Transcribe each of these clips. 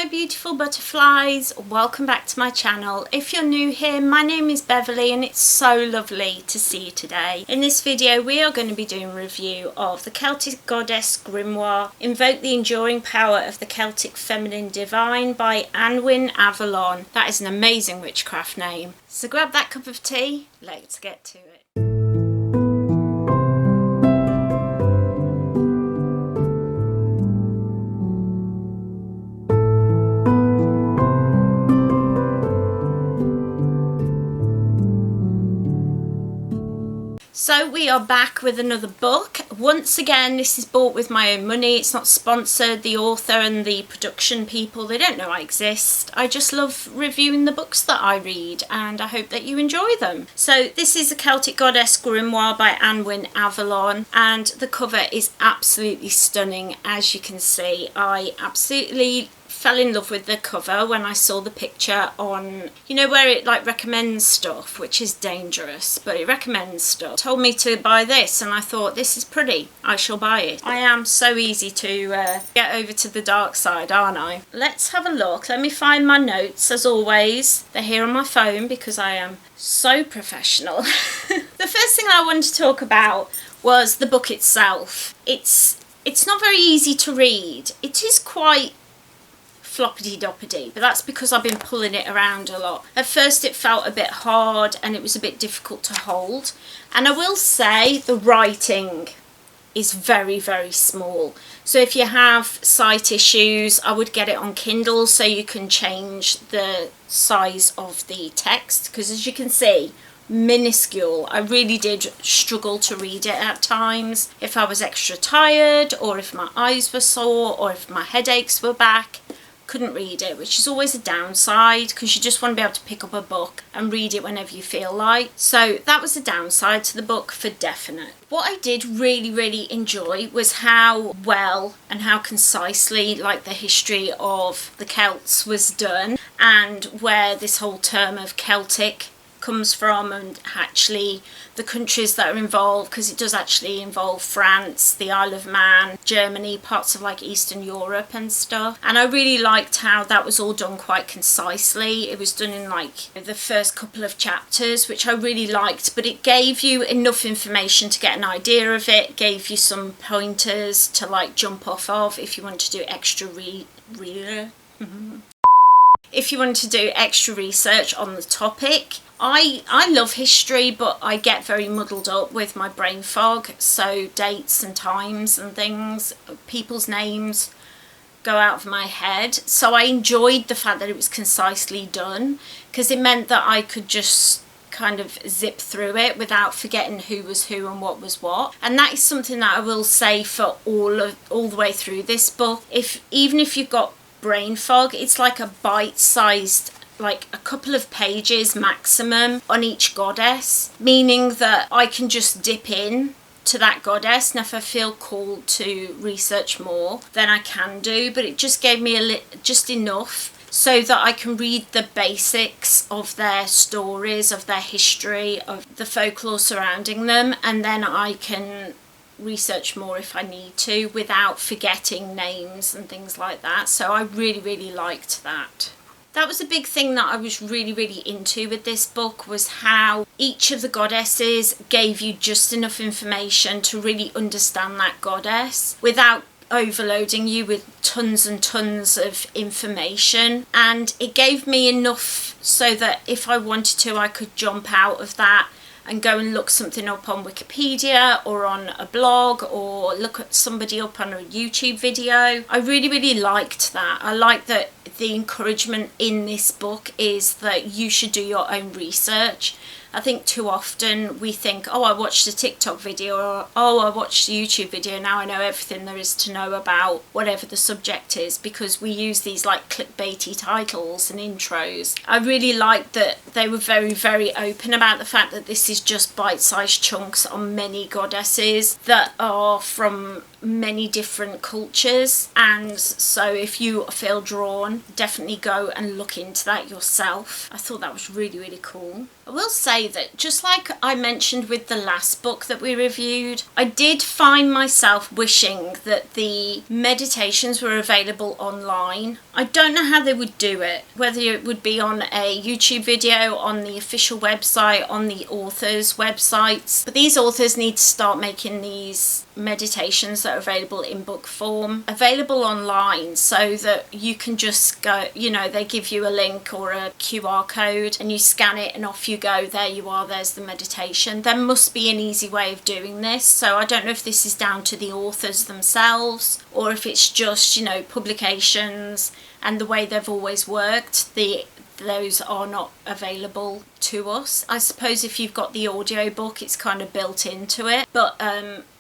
my beautiful butterflies, welcome back to my channel. If you're new here, my name is Beverley and it's so lovely to see you today. In this video we are going to be doing a review of the Celtic Goddess Grimoire, Invoke the Enduring Power of the Celtic Feminine Divine by Anwin Avalon. That is an amazing witchcraft name. So grab that cup of tea, let's get to it. So we are back with another book. Once again, this is bought with my own money. It's not sponsored. The author and the production people, they don't know I exist. I just love reviewing the books that I read and I hope that you enjoy them. So this is the Celtic Goddess Grimoire by Anwin Avalon and the cover is absolutely stunning. As you can see, I absolutely fell in love with the cover when I saw the picture on, you know, where it like recommends stuff, which is dangerous, but it recommends stuff. It told me to buy this and I thought, this is pretty, I shall buy it. I am so easy to get over to the dark side, aren't I? Let's have a look. Let me find my notes. As always, they're here on my phone because I am so professional. The first thing I wanted to talk about was the book itself. It's not very easy to read. It is quite floppity-doppity, but that's because I've been pulling it around a lot. At first it felt a bit hard and it was a bit difficult to hold, and I will say the writing is very, very small. So if you have sight issues, I would get it on Kindle so you can change the size of the text, because as you can see, minuscule. I really did struggle to read it at times. If I was extra tired, or if my eyes were sore, or if my headaches were back, couldn't read it, which is always a downside because you just want to be able to pick up a book and read it whenever you feel like. So that was a downside to the book for definite. What I did really enjoy was how well and how concisely like the history of the Celts was done, and where this whole term of Celtic comes from, and actually the countries that are involved, because it does actually involve France, the Isle of Man, Germany, parts of like Eastern Europe and stuff. And I really liked how that was all done quite concisely. It was done in like the first couple of chapters, which I really liked, but it gave you enough information to get an idea of it, gave you some pointers to like jump off of if you want to do extra if you wanted to do extra research on the topic. I love history, but I get very muddled up with my brain fog, so dates and times and things, people's names go out of my head. So I enjoyed the fact that it was concisely done, because it meant that I could just kind of zip through it without forgetting who was who and what was what. And that is something that I will say for all the way through this book. Even if you've got brain fog, it's like a bite-sized, like a couple of pages maximum on each goddess, meaning that I can just dip in to that goddess, and if I feel called to research more then I can do, but it just gave me just enough so that I can read the basics of their stories, of their history, of the folklore surrounding them, and then I can research more if I need to without forgetting names and things like that. So I really liked that. That was a big thing that I was really into with this book, was how each of the goddesses gave you just enough information to really understand that goddess without overloading you with tons and tons of information. And it gave me enough so that if I wanted to, I could jump out of that and go and look something up on Wikipedia or on a blog, or look at somebody up on a YouTube video. I really liked that. I like that the encouragement in this book is that you should do your own research. I think too often we think, oh, I watched a TikTok video, or oh, I watched a YouTube video, now I know everything there is to know about whatever the subject is, because we use these like clickbaity titles and intros. I really liked that they were very open about the fact that this is just bite-sized chunks on many goddesses that are from many different cultures, and so if you feel drawn, definitely go and look into that yourself. I thought that was really cool. I will say that, just like I mentioned with the last book that we reviewed, I did find myself wishing that the meditations were available online. I don't know how they would do it, whether it would be on a YouTube video, on the official website, on the authors' websites. But these authors need to start making these meditations that are available in book form available online, so that you can just go, you know, they give you a link or a QR code and you scan it and off you go. There you are, there's the meditation. There must be an easy way of doing this. So I don't know if this is down to the authors themselves, or if it's just, you know, publications and the way they've always worked, those are not available to us. I suppose if you've got the audiobook, it's kind of built into it. But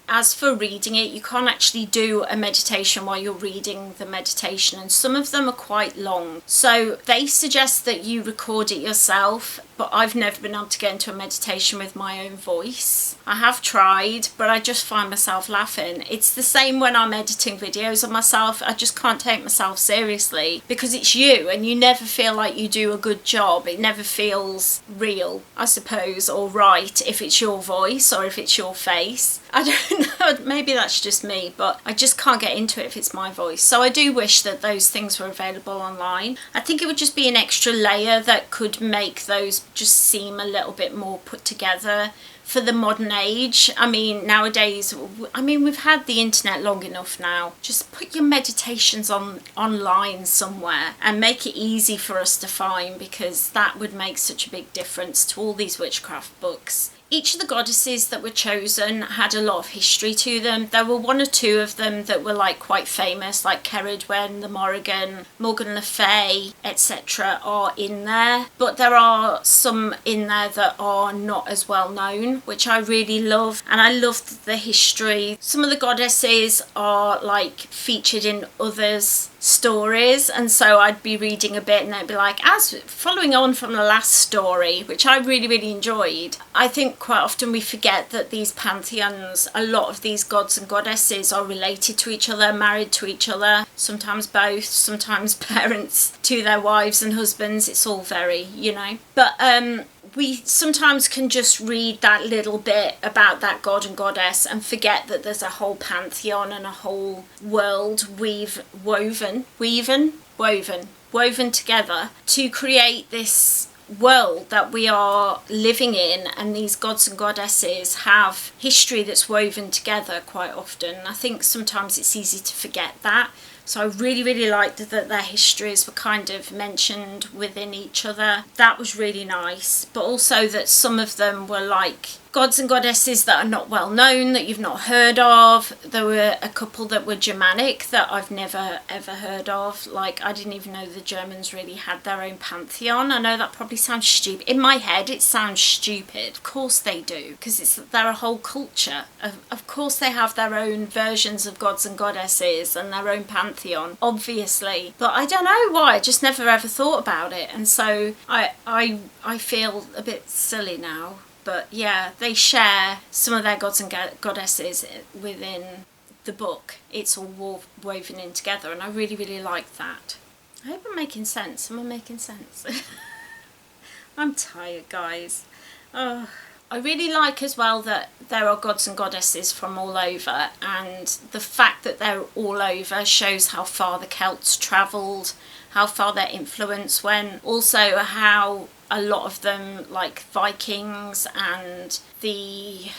as for reading it, you can't actually do a meditation while you're reading the meditation, and some of them are quite long. So they suggest that you record it yourself, but I've never been able to get into a meditation with my own voice. I have tried, but I just find myself laughing. It's the same when I'm editing videos of myself. I just can't take myself seriously, because it's you and you never feel like you do a good job. It never feels real, I suppose, or right if it's your voice or if it's your face. I don't know, maybe that's just me, but I just can't get into it if it's my voice. So I do wish that those things were available online. I think it would just be an extra layer that could make those just seem a little bit more put together for the modern age. I mean, nowadays, we've had the internet long enough now. Just put your meditations online somewhere and make it easy for us to find, because that would make such a big difference to all these witchcraft books. Each of the goddesses that were chosen had a lot of history to them. There were one or two of them that were like quite famous, like Ceridwen, the Morrigan, Morgan Le Fay, etc. are in there. But there are some in there that are not as well known, which I really love. And I loved the history. Some of the goddesses are like featured in others' stories, and so I'd be reading a bit and they'd be like, as following on from the last story, which I really enjoyed. I think quite often we forget that these pantheons, a lot of these gods and goddesses are related to each other, married to each other, sometimes both, sometimes parents to their wives and husbands. It's all very, you know. But we sometimes can just read that little bit about that god and goddess and forget that there's a whole pantheon and a whole world woven together to create this world that we are living in. And these gods and goddesses have history that's woven together quite often. I think sometimes it's easy to forget that. So I really liked that their histories were kind of mentioned within each other. That was really nice. But also that some of them were like gods and goddesses that are not well known, that you've not heard of. There were a couple that were Germanic that I've never ever heard of. Like, I didn't even know the Germans really had their own pantheon. I know that probably sounds stupid. In my head it sounds stupid. Of course they do, because they're a whole culture. Of course they have their own versions of gods and goddesses and their own pantheon, obviously. But I don't know why, I just never ever thought about it. And so I feel a bit silly now. But yeah, they share some of their gods and goddesses within the book. It's all woven in together, and I really like that. I hope I'm making sense. Am I making sense? I'm tired, guys. Oh. I really like as well that there are gods and goddesses from all over, and the fact that they're all over shows how far the Celts travelled, how far their influence went, also how a lot of them, like Vikings and the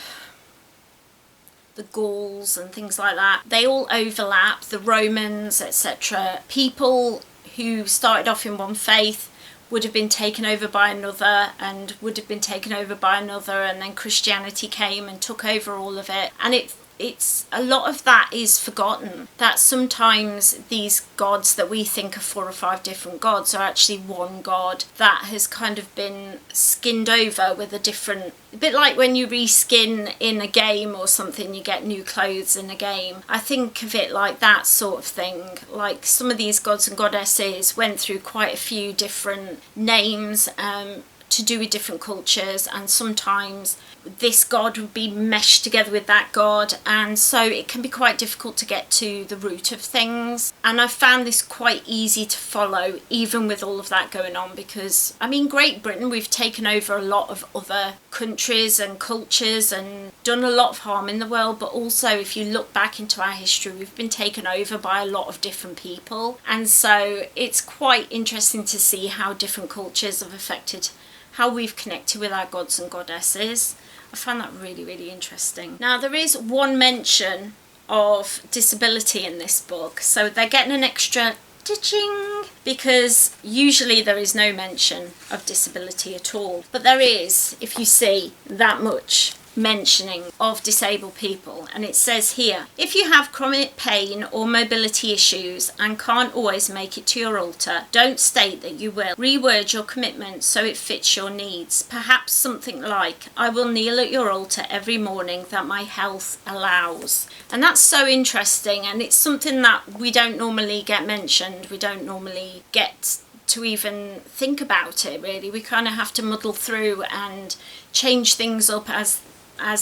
Gauls and things like that, they all overlap, the Romans, etc. People who started off in one faith would have been taken over by another, and would have been taken over by another, and then Christianity came and took over all of it. And it's a lot of that is forgotten, that sometimes these gods that we think are 4 or 5 different gods are actually one god that has kind of been skinned over with a different, a bit like when you reskin in a game or something, you get new clothes in a game. I think of it like that sort of thing. Like, some of these gods and goddesses went through quite a few different names to do with different cultures, and sometimes this god would be meshed together with that god, and so it can be quite difficult to get to the root of things. And I found this quite easy to follow, even with all of that going on, because I mean, Great Britain, we've taken over a lot of other countries and cultures and done a lot of harm in the world, but also if you look back into our history, we've been taken over by a lot of different people, and so it's quite interesting to see how different cultures have affected how we've connected with our gods and goddesses. I found that really, really interesting. Now, there is one mention of disability in this book, so they're getting an extra ditching, because usually there is no mention of disability at all, but there is, if you see that much mentioning of disabled people. And it says here, if you have chronic pain or mobility issues and can't always make it to your altar, don't state that you will. Reword your commitment so it fits your needs. Perhaps something like, I will kneel at your altar every morning that my health allows. And that's so interesting, and it's something that we don't normally get mentioned. We don't normally get to even think about it, really. We kind of have to muddle through and change things up as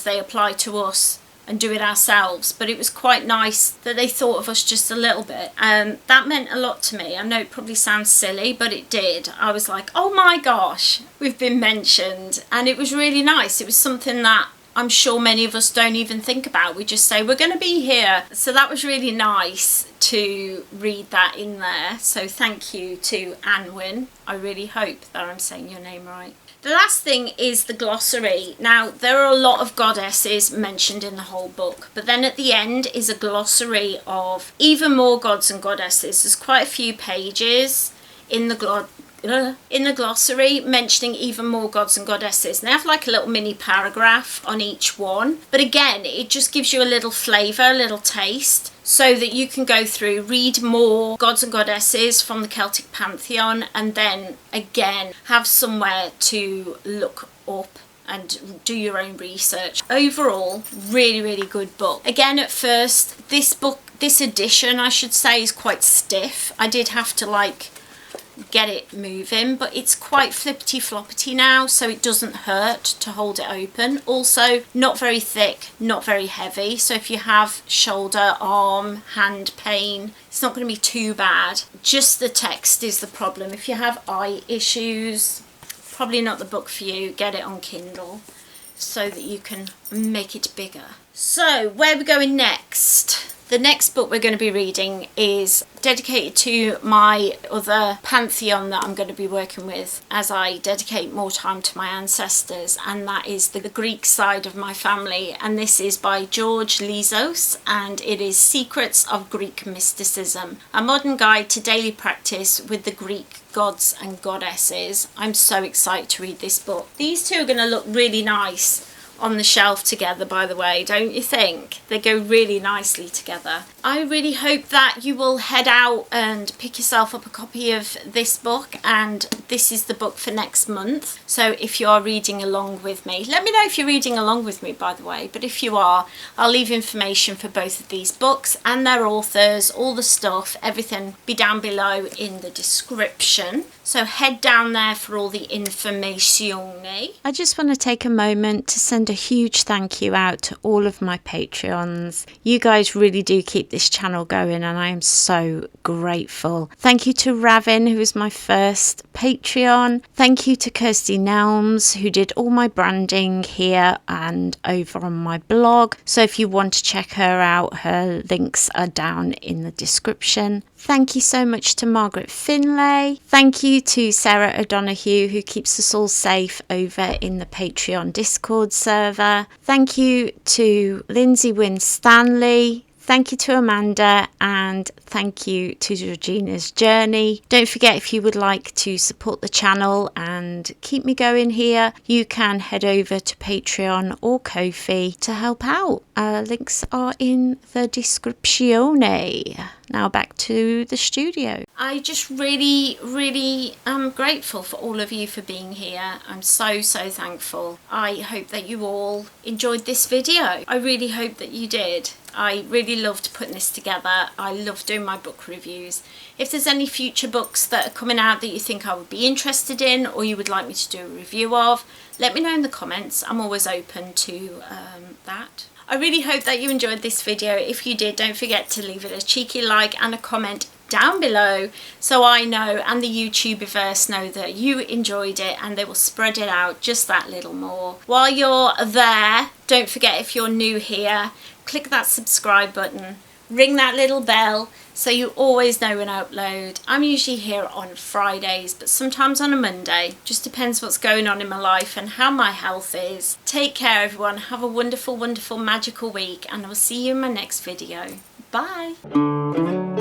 they apply to us and do it ourselves. But it was quite nice that they thought of us just a little bit, and that meant a lot to me. I know it probably sounds silly, but it did. I was like, oh my gosh, we've been mentioned, and it was really nice. It was something that I'm sure many of us don't even think about. We just say we're going to be here. So that was really nice to read that in there. So thank you to Anwin. I really hope that I'm saying your name right. The last thing is the glossary. Now, there are a lot of goddesses mentioned in the whole book, but then at the end is a glossary of even more gods and goddesses. There's quite a few pages in the glossary mentioning even more gods and goddesses, and they have like a little mini paragraph on each one. But again, it just gives you a little flavour, a little taste, so that you can go through, read more gods and goddesses from the Celtic pantheon, and then again have somewhere to look up and do your own research. Overall, really, really good book. Again, at first, this edition, I should say, is quite stiff. I did have to get it moving, but it's quite flippity floppity now, so it doesn't hurt to hold it open. Also, not very thick, not very heavy, so if you have shoulder, arm, hand pain, it's not going to be too bad. Just the text is the problem. If you have eye issues, probably not the book for you. Get it on Kindle so that you can make it bigger. So where are we going next? The next book we're going to be reading is dedicated to my other pantheon that I'm going to be working with as I dedicate more time to my ancestors, and that is the Greek side of my family. And this is by George Lizos, and it is Secrets of Greek Mysticism, a modern guide to daily practice with the Greek gods and goddesses. I'm so excited to read this book. These two are going to look really nice on the shelf together, by the way, don't you think? They go really nicely together. I really hope that you will head out and pick yourself up a copy of this book, and this is the book for next month. So if you are reading along with me, let me know if you're reading along with me, by the way, but if you are, I'll leave information for both of these books and their authors, all the stuff, everything be down below in the description. So head down there for all the information. I just want to take a moment to send a huge thank you out to all of my Patreons. You guys really do keep this channel going, and I am so grateful. Thank you to Ravin, who was my first Patreon. Thank you to Kirsty Nelms, who did all my branding here and over on my blog. So if you want to check her out, her links are down in the description. Thank you so much to Margaret Finlay. Thank you to Sarah O'Donoghue, who keeps us all safe over in the Patreon Discord server. Thank you to Lindsay Wynne Stanley. Thank you to Amanda, and thank you to Georgina's Journey. Don't forget, if you would like to support the channel and keep me going here, you can head over to Patreon or Ko-fi to help out. Links are in the description. Now back to the studio. I just really am grateful for all of you for being here. I'm so thankful. I hope that you all enjoyed this video. I really hope that you did. I really loved putting this together. I love doing my book reviews. If there's any future books that are coming out that you think I would be interested in or you would like me to do a review of, let me know in the comments. I'm always open to that. I really hope that you enjoyed this video. If you did, don't forget to leave it a cheeky like and a comment down below so I know and the YouTubeverse know that you enjoyed it, and they will spread it out just that little more. While you're there, don't forget, if you're new here, click that subscribe button, ring that little bell so you always know when I upload. I'm usually here on Fridays, but sometimes on a Monday. Just depends what's going on in my life and how my health is. Take care everyone, have a wonderful, wonderful, magical week, and I'll see you in my next video. Bye!